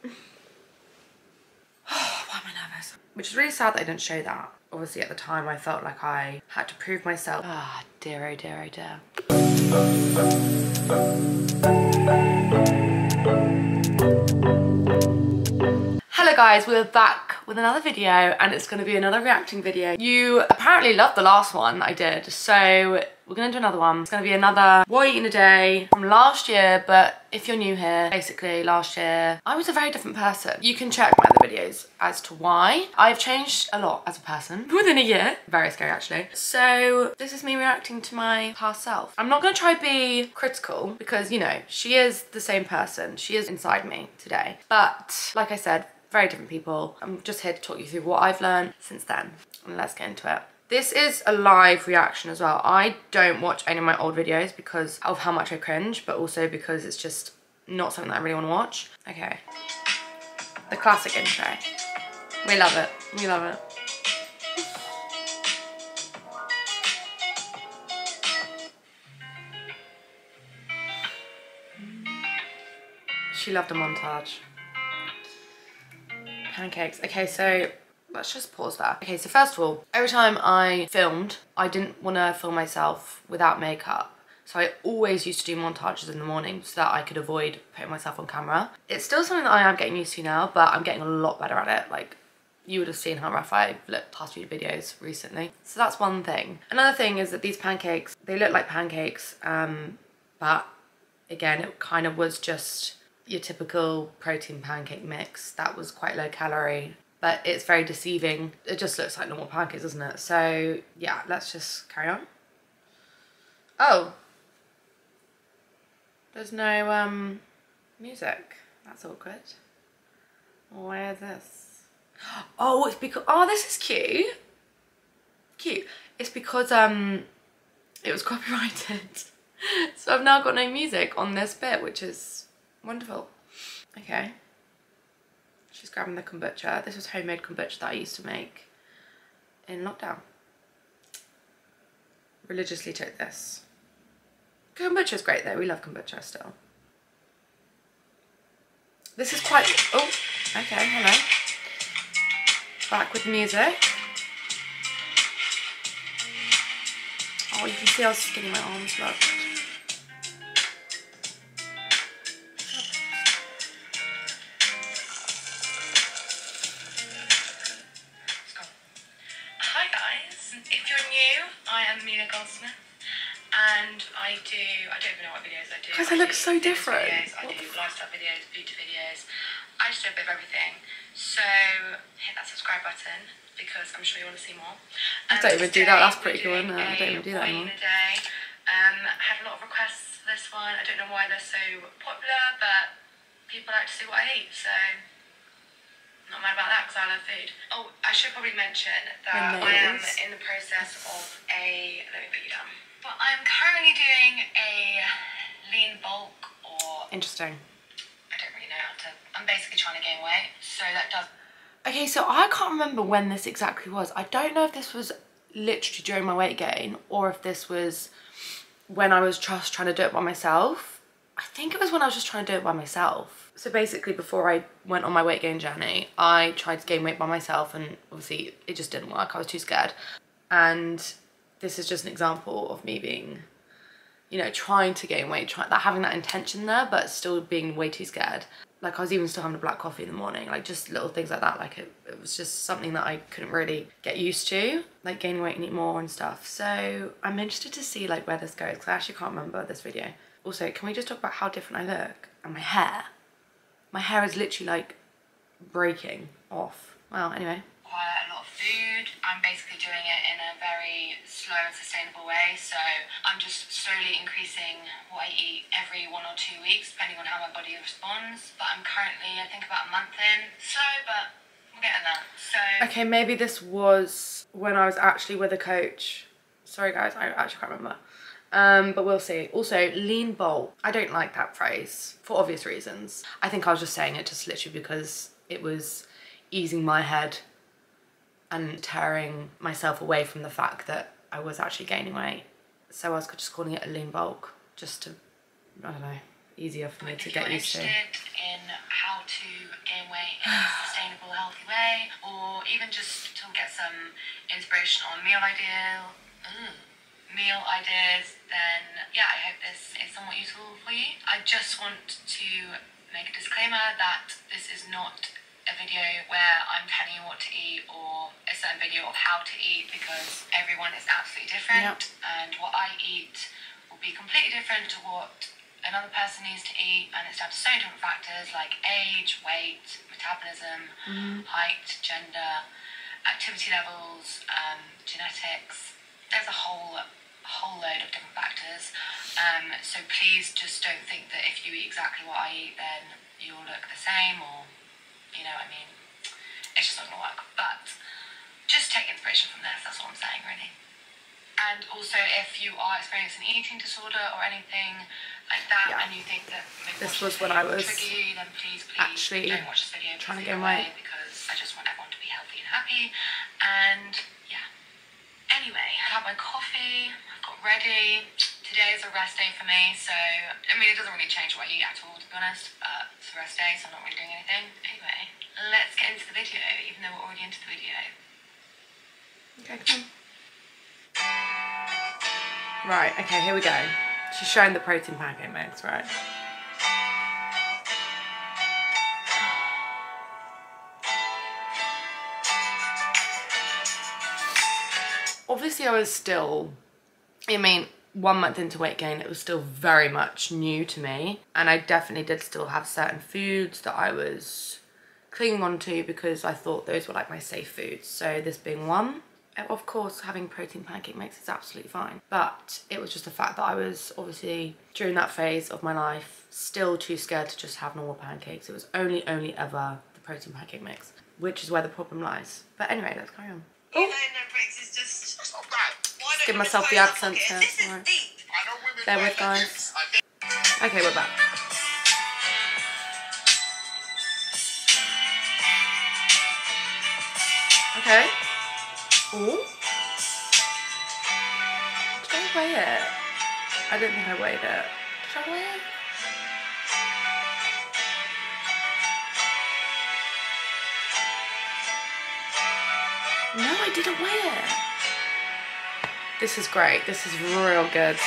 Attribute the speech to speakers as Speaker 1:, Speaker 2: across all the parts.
Speaker 1: Why am I nervous? Which is really sad that I didn't show that. Obviously at the time I felt like I had to prove myself. Ah, dear, oh dear, oh dear. Hello guys, we're back with another video and it's going to be another reacting video. You apparently loved the last one I did, so we're going to do another one. It's going to be another what I eat in a day from last year, but if you're new here, basically last year I was a very different person. You can check my other videos as to why. I've changed a lot as a person within a year. Very scary actually. So this is me reacting to my past self. I'm not going to try to be critical because, you know, she is the same person. She is inside me today. But like I said, very different people. I'm just here to talk you through what I've learned since then, and let's get into it. This is a live reaction as well. I don't watch any of my old videos because of how much I cringe, but also because it's just not something that I really want to watch. Okay, the classic intro. We love it, we love it. She loved a montage. Pancakes. Okay, so let's just pause that. Okay, so first of all, every time I filmed, I didn't want to film myself without makeup. So I always used to do montages in the morning so that I could avoid putting myself on camera. It's still something that I am getting used to now, but I'm getting a lot better at it. Like, you would have seen how rough I looked past few videos recently. So that's one thing. Another thing is that these pancakes, they look like pancakes, but again, it kind of was just your typical protein pancake mix that was quite low calorie, but it's very deceiving. It just looks like normal pancakes, doesn't it? So yeah, let's just carry on. Oh, there's no music. That's awkward. Why is this? Oh, it's because, oh, this is cute. Cute. It's because it was copyrighted. So I've now got no music on this bit, which is wonderful. Okay. She's grabbing the kombucha. This was homemade kombucha that I used to make in lockdown. Religiously took this. Kombucha's great though. We love kombucha still. This is quite... Oh, okay, hello. Back with the music. Oh, you can see how skinny my arms look. I am Amelia Goldsmith, and I don't even know what videos I do. Guys, I look so different. I do lifestyle videos, beauty videos. I just do a bit of everything. So hit that subscribe button because I'm sure you want to see more. I don't even do that. That's pretty cool, isn't it? I don't even do that anymore. I had a lot of requests for this one. I don't know why they're so popular, but people like to see what I eat, so not mad about that because I love food. Oh, I should probably mention that I am in the process of let me put you down. But I'm currently doing a lean bulk or... Interesting. I don't really know how to... I'm basically trying to gain weight, so that does... Okay, so I can't remember when this exactly was. I don't know if this was literally during my weight gain or if this was when I was just trying to do it by myself. I think it was when I was just trying to do it by myself. So basically before I went on my weight gain journey, I tried to gain weight by myself and obviously it just didn't work. I was too scared. And this is just an example of me being, you know, trying to gain weight, having that intention there, but still being way too scared. Like I was even still having a black coffee in the morning, like just little things like that. Like it was just something that I couldn't really get used to, like gaining weight and eat more and stuff. So I'm interested to see like where this goes because I actually can't remember this video. Also, can we just talk about how different I look? And my hair. My hair is literally like breaking off. Well, anyway. Quite a lot of food. I'm basically doing it in a very slow and sustainable way. So I'm just slowly increasing what I eat every 1 or 2 weeks, depending on how my body responds. But I'm currently, I think, about a month in. Slow, but we're getting there. So. Okay, maybe this was when I was actually with a coach. Sorry guys, I actually can't remember. But we'll see. Also, lean bulk. I don't like that phrase for obvious reasons. I think I was just saying it just literally because it was easing my head and tearing myself away from the fact that I was actually gaining weight. So I was just calling it a lean bulk, just to, I don't know, easier for me to get used to. If you're interested in how to gain weight in a sustainable, healthy way, or even just to get some inspiration on meal ideas, then yeah, I hope this is somewhat useful for you. I just want to make a disclaimer that this is not a video where I'm telling you what to eat or a certain video of how to eat, because everyone is absolutely different. And what I eat will be completely different to what another person needs to eat, and it's down to so many different factors like age, weight, metabolism, height, gender, activity levels, genetics. There's a whole load of different factors. So please just don't think that if you eat exactly what I eat then you'll look the same, or you know what I mean. It's just not gonna work. But just take inspiration from this, that's what I'm saying really. And also, if you are experiencing an eating disorder or anything like that, and you think that maybe
Speaker 2: this was when I was
Speaker 1: trigger you, then please
Speaker 2: actually
Speaker 1: don't watch this video,
Speaker 2: trying to get away,
Speaker 1: because I just want everyone to be healthy and happy. And yeah. Anyway, I had my coffee, I've got ready. Today is a rest day for me, so I mean it doesn't really change what I eat at all, to be honest, but it's a rest day, so I'm not really doing anything. Anyway, let's get into the video, even though we're already into the video.
Speaker 2: Okay, come on. Right, okay, here we go. She's showing the protein pancake mix, right? Obviously I was still, 1 month into weight gain, it was still very much new to me, and I definitely did still have certain foods that I was clinging on to because I thought those were like my safe foods. So this being one. Of course, having protein pancake mix is absolutely fine, but it was just the fact that I was obviously during that phase of my life still too scared to just have normal pancakes. It was only ever the protein pancake mix, which is where the problem lies. But anyway, let's carry on.
Speaker 1: You know, no bricks is just not bad.
Speaker 2: Just give myself the AdSense here. Right. Bear with, guys. Okay, we're back. Okay. Ooh. Did I weigh it? I didn't think I weighed it. Did I weigh it? No, I didn't weigh it. This is great. This is real good.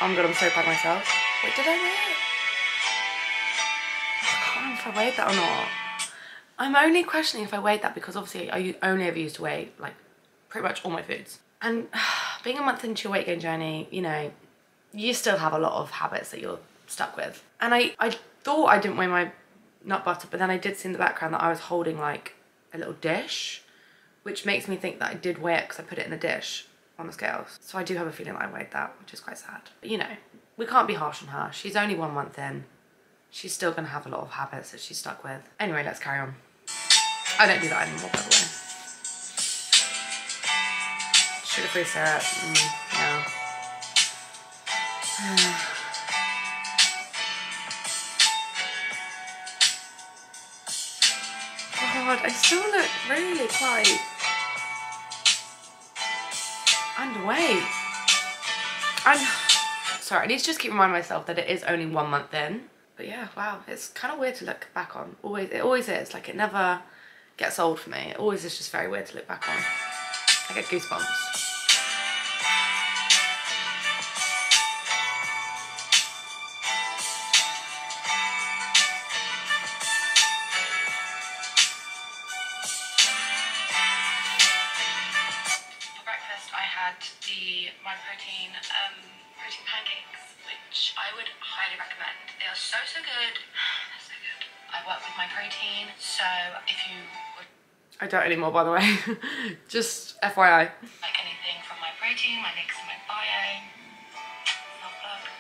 Speaker 2: I'm good. I'm so proud of myself. Wait, did I weigh it? I can't remember if I weighed that or not. I'm only questioning if I weighed that because obviously I only ever used to weigh like pretty much all my foods. And being a month into your weight gain journey, you know, you still have a lot of habits that you're stuck with. And I thought I didn't weigh my nut butter, but then I did see in the background that I was holding like a little dish, which makes me think that I did weigh it because I put it in the dish on the scales. So I do have a feeling that I weighed that, which is quite sad. But you know, we can't be harsh on her. She's only 1 month in. She's still gonna have a lot of habits that she's stuck with. Anyway, let's carry on. I don't do that anymore, by the way. Sugar-free syrup, no. God, I still look really quite underweight. Sorry, I need to just keep reminding myself that it is only 1 month in. But yeah, wow, it's kind of weird to look back on. It always is. Like, it never gets old for me. It always is just very weird to look back on. I get goosebumps.
Speaker 1: My protein pancakes, which I would highly recommend. They are so good. They're so good. I work with my protein, so if you would...
Speaker 2: I don't anymore, by the way. Just FYI.
Speaker 1: Like anything from my protein, my link's in my bio.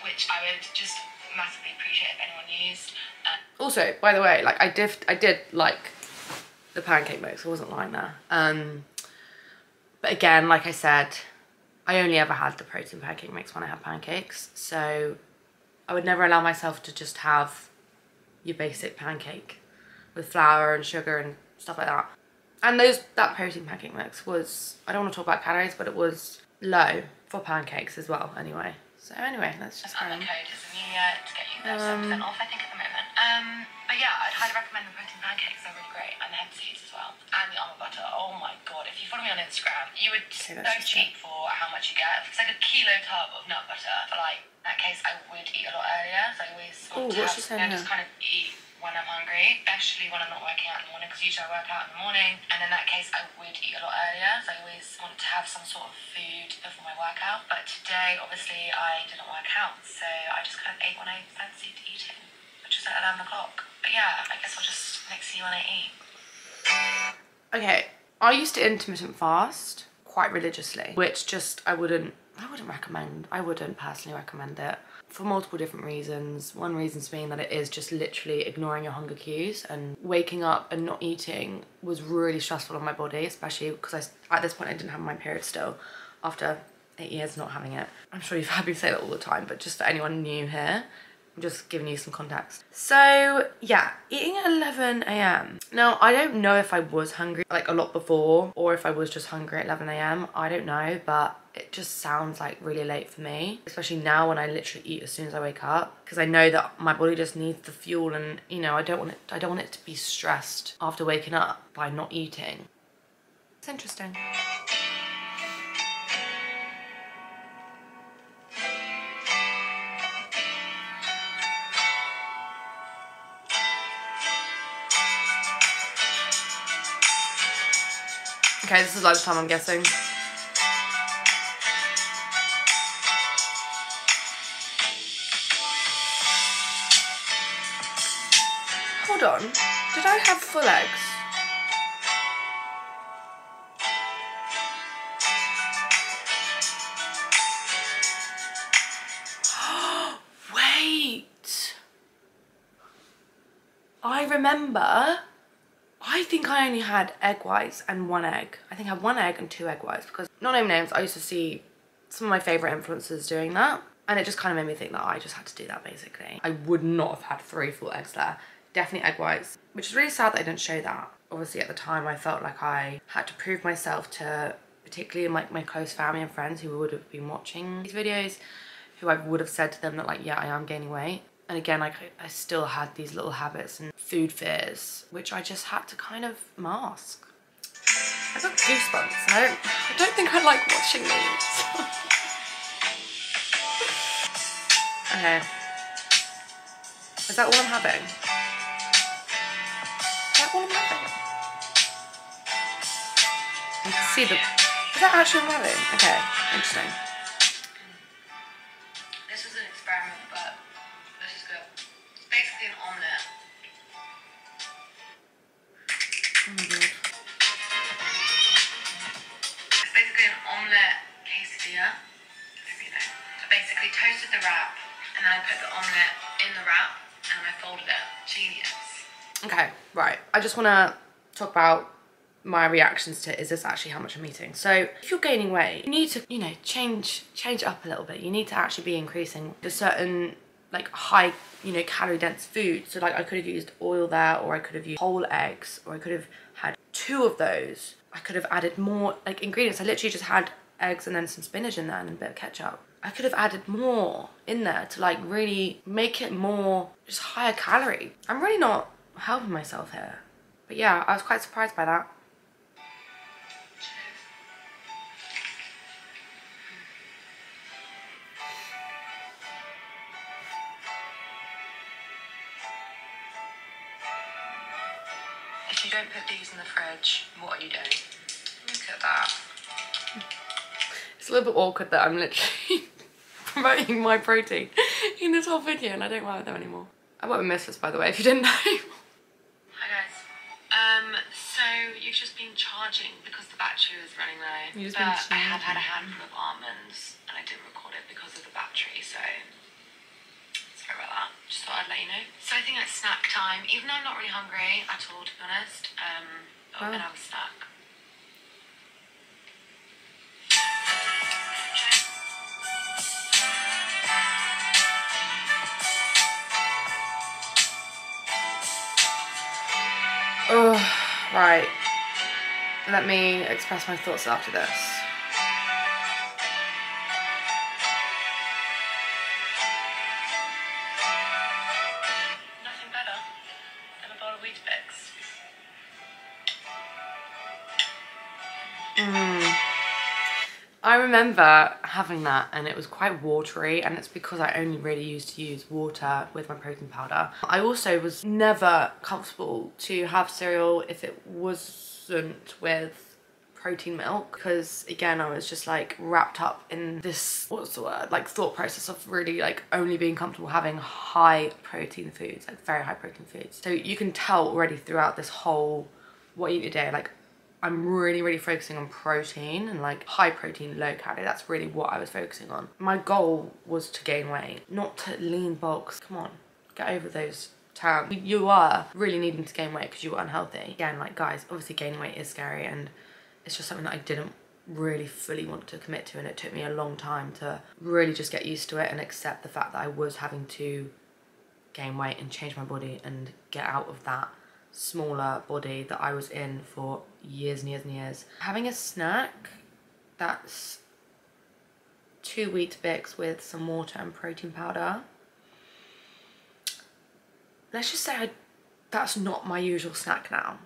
Speaker 1: Which I would just massively appreciate if anyone used.
Speaker 2: Also, by the way, like I did like the pancake mix. I wasn't lying there. But again, like I said, I only ever had the protein pancake mix when I had pancakes, so I would never allow myself to just have your basic pancake with flour and sugar and stuff like that. And that protein pancake mix was, I don't want to talk about calories, but it was low for pancakes as well anyway. So anyway, let's just carry on.
Speaker 1: The code is Amelia to get you 30% off, I think, at the moment. But But yeah, I'd highly recommend the protein pancakes. They're really great. And the hemp seeds as well. And the almond butter. Oh my god. If you follow me on Instagram, you would so cheap for how much you get. It's like a kilo tub of nut butter. But like, in that case, I would eat a lot earlier. So I always just kind of eat when I'm hungry, especially when I'm not working out in the morning, because usually I work out in the morning, and in that case I would eat a lot earlier, so I always want to have some sort of food before my workout. But today, obviously, I didn't work out, so I just kind of ate when I fancied eating, which was at 11 o'clock. But yeah, I guess I'll just see you when I eat.
Speaker 2: Okay, I used to intermittent fast quite religiously, which just I wouldn't recommend. I wouldn't personally recommend it for multiple different reasons. One reason being that it is just literally ignoring your hunger cues, and waking up and not eating was really stressful on my body, especially because at this point I didn't have my period still after 8 years not having it. I'm sure you've heard me say that all the time, but just for anyone new here, I'm just giving you some context. So yeah, eating at 11 a.m. Now, I don't know if I was hungry like a lot before or if I was just hungry at 11 a.m. I don't know, but it just sounds like really late for me, especially now when I literally eat as soon as I wake up, because I know that my body just needs the fuel, and you know, I don't want it to be stressed after waking up by not eating. It's interesting. Okay, this is lunchtime, I'm guessing. Hold on, did I have full eggs? Wait! I remember. I think I only had egg whites and 1 egg. I think I had 1 egg and 2 egg whites, because, not naming names, I used to see some of my favourite influencers doing that, and it just kind of made me think that I just had to do that, basically. I would not have had 3 full eggs there. Definitely egg whites, which is really sad that I didn't show that. Obviously at the time I felt like I had to prove myself to particularly like my close family and friends who would have been watching these videos, who I would have said to them that like, yeah, I am gaining weight. And again, like, I still had these little habits and food fears, which I just had to kind of mask. I got goosebumps, and I don't think I like watching these. Okay. Is that all I'm having? Is that all I'm having? You can see the... Is that actually what I'm having? Okay, interesting.
Speaker 1: This is an experiment, but this is good. It's basically an omelette.
Speaker 2: Oh my god.
Speaker 1: It's basically an omelette quesadilla. You know. So basically toasted the wrap, and then I put the omelette in the wrap, and I folded it. Genius.
Speaker 2: Okay, right. I just want to talk about my reactions to, is this actually how much I'm eating? So if you're gaining weight, you need to, you know, change up a little bit. You need to actually be increasing a certain like high, you know, calorie dense food. So like I could have used oil there, or I could have used whole eggs, or I could have had 2 of those. I could have added more like ingredients. I literally just had eggs and then some spinach in there and a bit of ketchup. I could have added more in there to like really make it more just higher calorie. I'm really not helping myself here. But yeah, I was quite surprised by that.
Speaker 1: If you don't put these in the fridge, what are you doing? Look at that.
Speaker 2: It's a little bit awkward that I'm literally promoting my protein in this whole video, and I don't work with them anymore. I work with Misfits, by the way, if you didn't know.
Speaker 1: Hi guys. So you've just been charging because the battery was running low. But I have had a handful of almonds and I didn't record it because of the battery, so sorry about that. Just thought I'd let you know. So I think it's snack time, even though I'm not really hungry at all, to be honest. I'm gonna have a snack.
Speaker 2: Oh, right. Let me express my thoughts after this.
Speaker 1: Nothing better. Weetabix.
Speaker 2: I remember having that and it was quite watery, and it's because I only really used to use water with my protein powder. I also was never comfortable to have cereal if it wasn't with protein milk, because again I was just like wrapped up in this, what's the word, like thought process of really like only being comfortable having high protein foods, like very high protein foods. So you can tell already throughout this whole what you eat a day, like I'm really focusing on protein and like high protein, low calorie. That's really what I was focusing on. My goal was to gain weight, not to lean bulk. Come on, get over those terms. You are really needing to gain weight because you were unhealthy. Again, like guys, obviously gaining weight is scary, and it's just something that I didn't really fully want to commit to, and it took me a long time to really just get used to it and accept the fact that I was having to gain weight and change my body and get out of that smaller body that I was in for years and years and years. Having a snack that's 2 Weetabix with some water and protein powder. Let's just say that's not my usual snack now.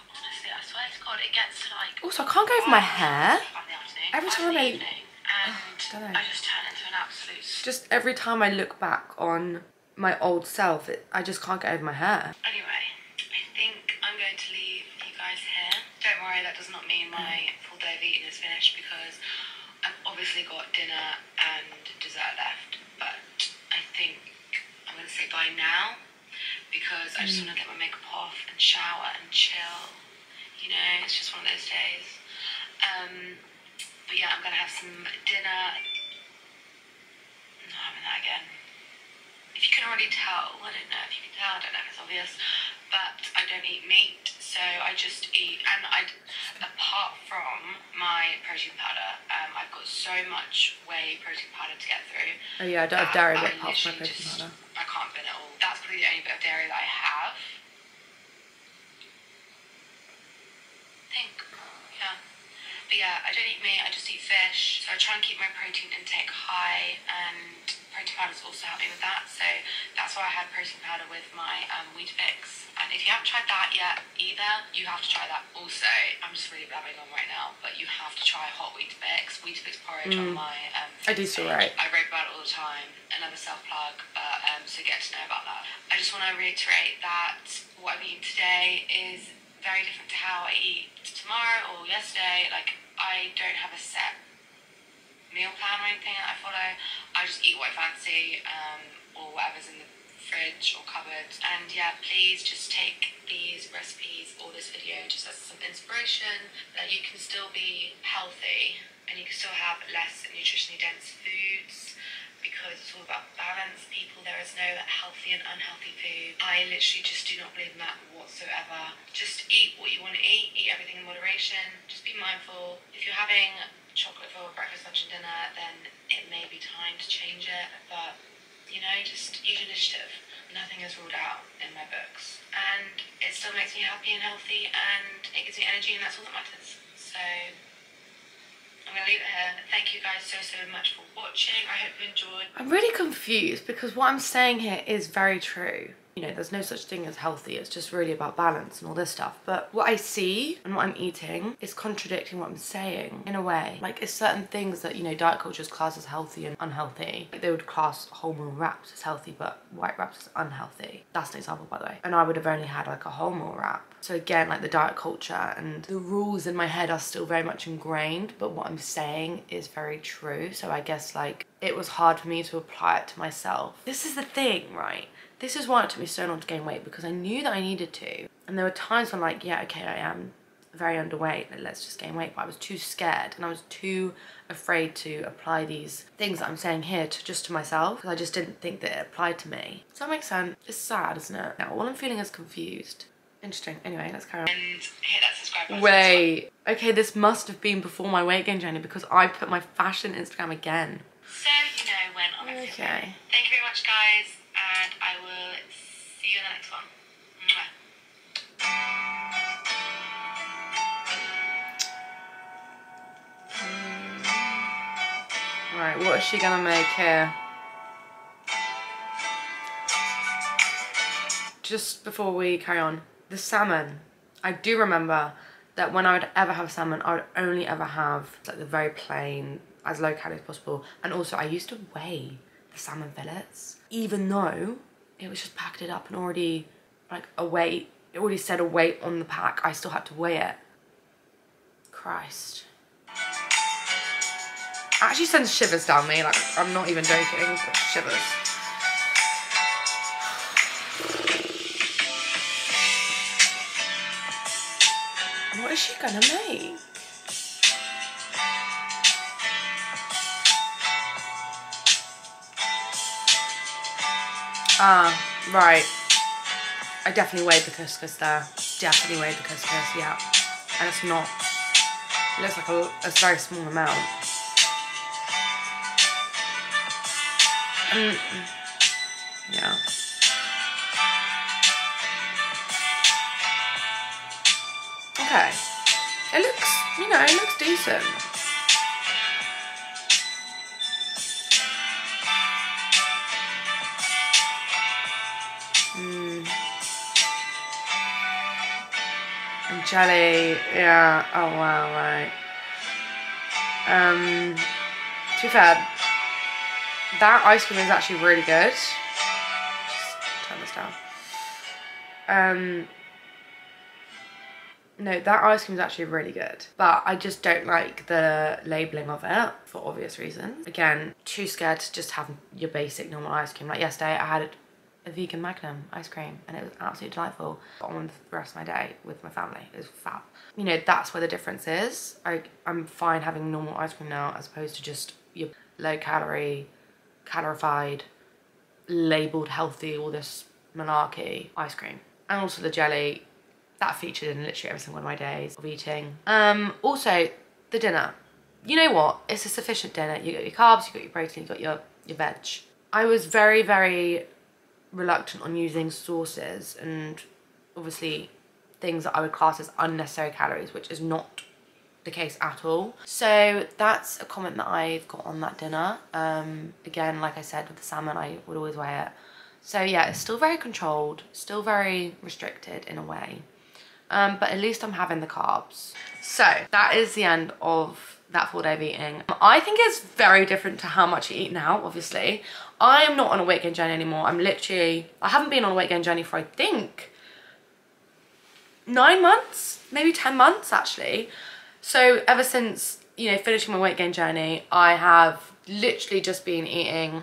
Speaker 1: Honestly, I swear to God, it gets to like...
Speaker 2: Also, I can't go over my hair. Every time I...
Speaker 1: And I just turn into an absolute...
Speaker 2: Just every time I look back on my old self, I just can't get over my hair.
Speaker 1: Anyway, I think I'm going to leave you guys here. Don't worry, that does not mean my full day of eating is finished, because I've obviously got dinner and dessert left. But I think I'm going to say bye now, because I just want to get my makeup off and shower and chill. You know, it's just one of those days. But yeah, I'm going to have some dinner. I'm not having that again. If you can already tell, I don't know if you can tell, I don't know if it's obvious, but I don't eat meat, so I just eat, and apart from my protein powder, I've got so much whey protein powder to get through.
Speaker 2: Oh yeah, I don't have dairy, but apart from my protein powder.
Speaker 1: I can't bin it all. That's probably the only bit of dairy that I have. But yeah, I don't eat meat, I just eat fish. So I try and keep my protein intake high, and protein powders also help me with that. So that's why I had protein powder with my Weetabix. And if you haven't tried that yet either, you have to try that also. I'm just really blabbing on right now, but you have to try hot Weetabix porridge on my
Speaker 2: I do still write.
Speaker 1: I write about it all the time. Another self-plug, but so get to know about that. I just want to reiterate that what I'm eating today is very different to how I eat tomorrow or yesterday. Like, I don't have a set meal plan or anything that I follow. I just eat what I fancy, or whatever's in the fridge or cupboard. And yeah, please just take these recipes or this video just as some inspiration that you can still be healthy and you can still have less nutritionally dense foods, because it's all about balance, people. There is no healthy and unhealthy food. I literally just do not believe in that whatsoever. Just eat what you want to eat everything in moderation, just be mindful. If you're having chocolate for breakfast, lunch and dinner, then it may be time to change it, but you know, just use initiative. Nothing is ruled out in my books, and it still makes me happy and healthy, and it gives me energy, and that's all that matters. So I'm going to leave it here. Thank you guys so much for watching. I hope you enjoyed.
Speaker 2: I'm really confused because what I'm saying here is very true. You know, there's no such thing as healthy. It's just really about balance and all this stuff. But what I see and what I'm eating is contradicting what I'm saying in a way. Like, it's certain things that, you know, diet cultures class as healthy and unhealthy. Like, they would class wholemeal wraps as healthy, but white wraps as unhealthy. That's an example, by the way. And I would have only had like a wholemeal wrap. So again, like, the diet culture and the rules in my head are still very much ingrained, but what I'm saying is very true. So I guess, like, it was hard for me to apply it to myself. This is the thing, right? This is why it took me so long to gain weight, because I knew that I needed to. And there were times when, like, yeah, okay, I am very underweight, let's just gain weight. But I was too scared and I was too afraid to apply these things that I'm saying here to myself, because I just didn't think that it applied to me. Does that make sense? It's sad, isn't it? Now, all I'm feeling is confused. Interesting. Anyway, let's carry on.
Speaker 1: And hit that subscribe button.
Speaker 2: Wait. Okay, this must have been before my weight gain journey, because I put my fashion Instagram again.
Speaker 1: So you know when I'm
Speaker 2: Okay.
Speaker 1: Thank you very much, guys, and I will see you in the next one. Mwah.
Speaker 2: Right, what is she gonna make here? just before we carry on, the salmon. I do remember that when I would ever have salmon, I would only ever have like the very plain, as low calories as possible. And also I used to weigh the salmon fillets, even though it was just packed it up and already like a weight, it already said a weight on the pack. I still had to weigh it. Christ. It actually sends shivers down me, like I'm not even joking, but shivers. What is she gonna make? Ah, right. I definitely weighed the couscous there. Definitely weighed the couscous, yeah. And it's not, it looks like a very small amount. Yeah. Okay. It looks, you know, it looks decent. And jelly, yeah. Oh wow, right. To be fair, that ice cream is actually really good. Just turn this down. No, that ice cream is actually really good, but I just don't like the labelling of it for obvious reasons. Again, too scared to just have your basic normal ice cream. Like yesterday, I had a vegan Magnum ice cream and it was absolutely delightful. On the rest of my day with my family, it was fab. You know, that's where the difference is. I'm fine having normal ice cream now as opposed to just your low calorie, calorified, labelled healthy, all this malarkey ice cream. And also the jelly. That featured in literally every single one of my days of eating. Also, the dinner. You know what? It's a sufficient dinner. You got your carbs, you got your protein, you got your veg. I was very, very reluctant on using sauces and obviously things that I would class as unnecessary calories, which is not the case at all. So that's a comment that I've got on that dinner. Again, like I said, with the salmon, I would always weigh it. So yeah, it's still very controlled, still very restricted in a way. But at least I'm having the carbs. So that is the end of that 4-day of eating. I think it's very different to how much you eat now, obviously. I am not on a weight gain journey anymore. I haven't been on a weight gain journey for I think 9 months, maybe 10 months actually. So ever since, you know, finishing my weight gain journey, I have literally just been eating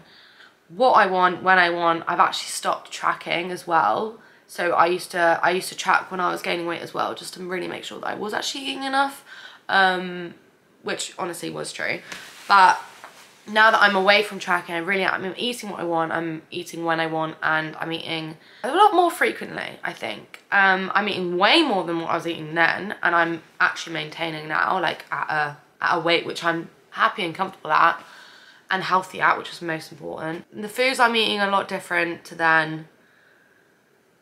Speaker 2: what I want, when I want. I've actually stopped tracking as well. So I used to track when I was gaining weight as well, just to really make sure that I was actually eating enough, which honestly was true. But now that I'm away from tracking, I'm eating what I want, I'm eating when I want, and I'm eating a lot more frequently, I think. I'm eating way more than what I was eating then, and I'm actually maintaining now, like at a weight which I'm happy and comfortable at, and healthy at, which is most important. And the foods I'm eating are a lot different to then.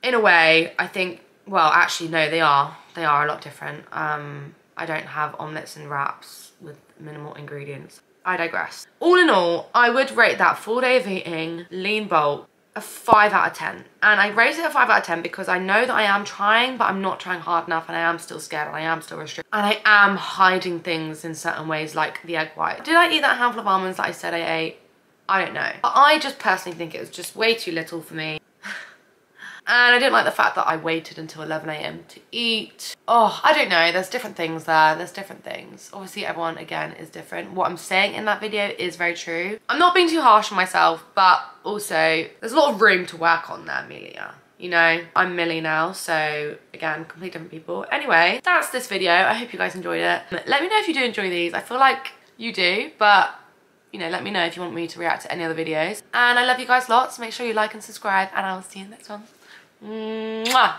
Speaker 2: In a way, I think, well, actually, no, they are a lot different. I don't have omelettes and wraps with minimal ingredients. I digress. All in all, I would rate that 4-day of eating lean bulk a 5 out of 10. And I rate it a 5 out of 10 because I know that I am trying, but I'm not trying hard enough, and I am still scared, and I am still restricted. And I am hiding things in certain ways, like the egg white. Did I eat that handful of almonds that I said I ate? I don't know. But I just personally think it was just way too little for me. And I didn't like the fact that I waited until 11 AM to eat. Oh, I don't know, there's different things there, there's different things. Obviously everyone, again, is different. What I'm saying in that video is very true. I'm not being too harsh on myself, but also there's a lot of room to work on there, Amelia. You know, I'm Millie now, so again, completely different people. Anyway, that's this video. I hope you guys enjoyed it. Let me know if you do enjoy these. I feel like you do, but you know, let me know if you want me to react to any other videos. And I love you guys lots. Make sure you like and subscribe, and I will see you in the next one. Mwah!